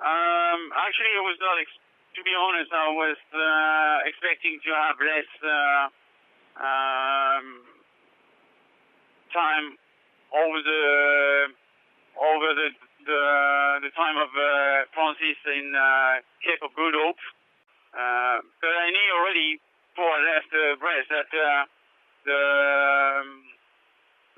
Actually, I was not. To be honest, I was expecting to have less time over the time of Francis in Cape of Good Hope. But I knew already before I left Brest that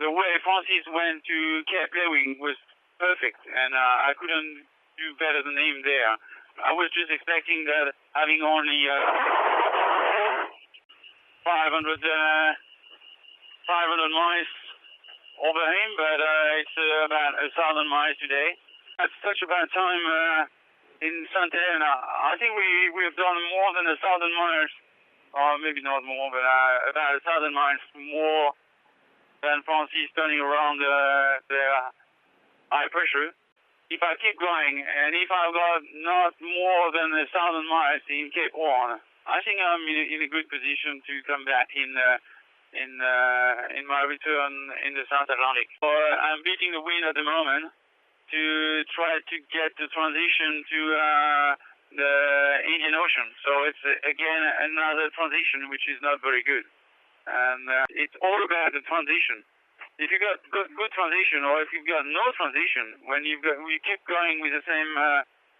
the way Francis went to Cape Lewin was perfect, and I couldn't do better than him there. I was just expecting that having only 500 miles over him, but it's about 1,000 miles today. At such a bad time in St. Helena, I think we've done more than 1,000 miles, or maybe not more, but about 1,000 miles more than Francis turning around the high pressure. If I keep going, and if I've got not more than 1,000 miles in Cape Horn, I think I'm in a good position to come back in my return in the South Atlantic. So, I'm beating the wind at the moment to try to get the transition to the Indian Ocean. So it's again another transition which is not very good, and it's all about the transition. If you got good transition, or if you've got no transition, when you keep going with the same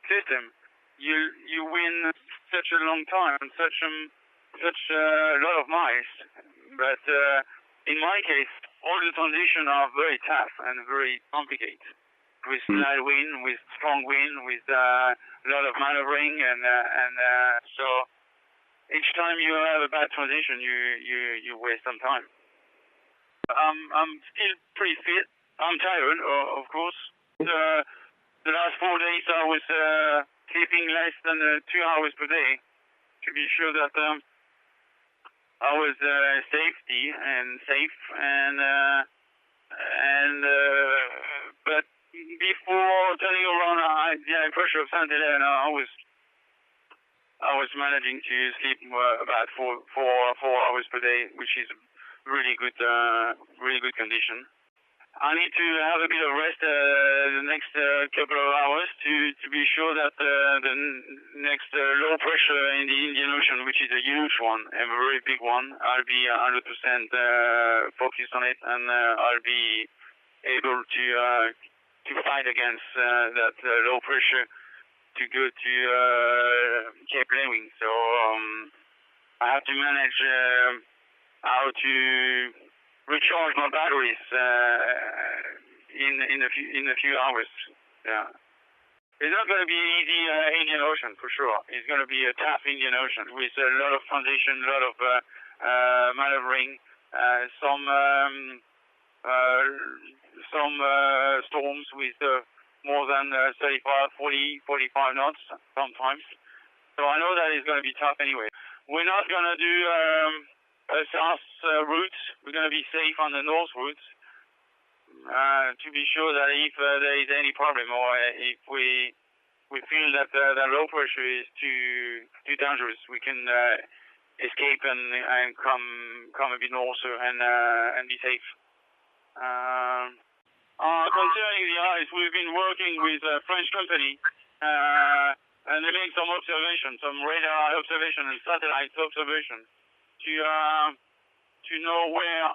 system, you win such a long time, such a lot of miles. But in my case, all the transition are very tough and very complicated, with light wind, with strong wind, with a lot of maneuvering, and so each time you have a bad transition, you waste some time. I'm still pretty fit. I'm tired, of course. The last 4 days I was sleeping less than 2 hours per day to be sure that I was safe, but before turning around the high pressure of St. Helena, I was managing to sleep about four hours per day, which is really good condition. I need to have a bit of rest the next couple of hours to be sure that the next low pressure in the Indian Ocean, which is a huge one, a very big one, I'll be 100% focused on it, and I'll be able to fight against that low pressure to go to Cape Lewin. So I have to manage how to recharge my batteries in a few hours. Yeah, it's not going to be an easy Indian Ocean for sure. It's going to be a tough Indian Ocean with a lot of transition, a lot of maneuvering, some storms with more than 35, 40, 45 knots sometimes. So I know that it's going to be tough anyway. We're not going to do a south route. We're going to be safe on the north route to be sure that if there is any problem, or if we feel that the low pressure is too dangerous, we can escape and come a bit north and be safe. Concerning the ice, we've been working with a French company, and they make some observation, some radar observation and satellite observation to know where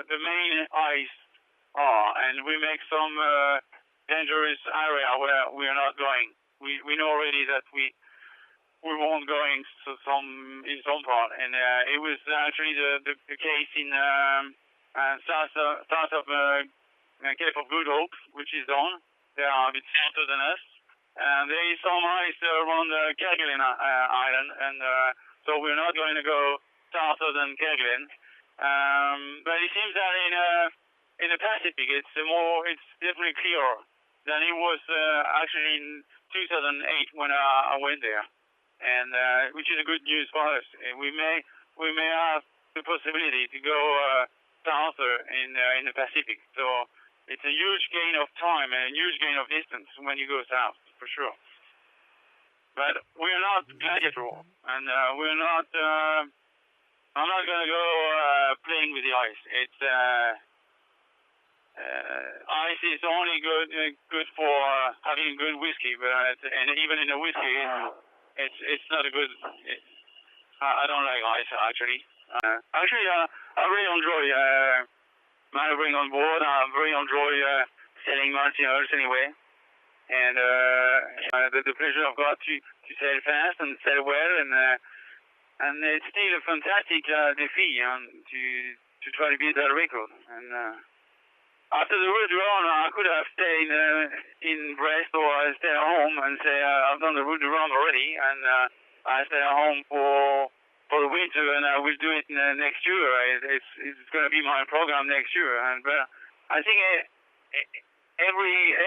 the main ice are, and we make some dangerous area where we are not going. We know already that we won't go in some part, and it was actually the case in south of Cape of Good Hope, which is on. They are a bit shorter than us, and there is some ice around Kerguelen Island, and so we're not going to go south than Kerguelen. But it seems that in the Pacific, it's definitely clearer than it was actually in 2008 when I went there, and which is a good news for us. We may have the possibility to go south in the Pacific. So it's a huge gain of time and a huge gain of distance when you go south, for sure. But we're not gladiator, and we're not. I'm not going to go playing with the ice. ice is only good for having good whiskey, but and even in a whiskey, it's not a good. I don't like ice actually. I really enjoy maneuvering on board. I really enjoy sailing multi-hulls anyway, and the pleasure I've got to sail fast and sail well, and it's still a fantastic defeat to try to beat that record. And after the route round, I could have stayed in Brest or stay at home and say I've done the route round already, and I stay at home for the winter, and I will do it next year. It's going to be my program next year, and but I think every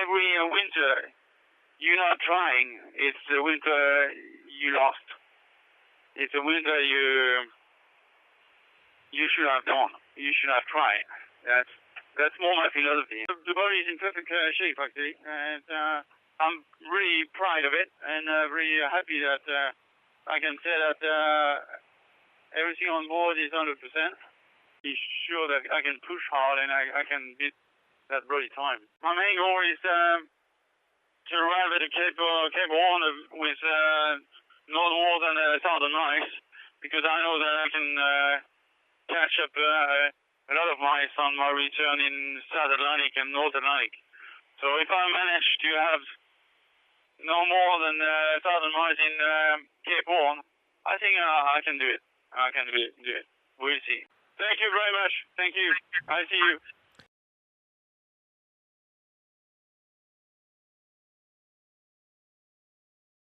winter you're not trying. It's the winter you lost. It's a winter you should have done. You should have tried. That's more my philosophy. The body is in perfect shape, actually, and I'm really proud of it, and really happy that I can say that everything on board is 100%. Be sure that I can push hard and I can beat that bloody time. My main goal is to arrive at the Cape Horn with no more than 1,000 miles, because I know that I can catch up a lot of miles on my return in South Atlantic and North Atlantic. So if I manage to have no more than 1,000 miles in Cape Horn, I think I can do it. I can do it. We'll see. Thank you very much. Thank you. I see you.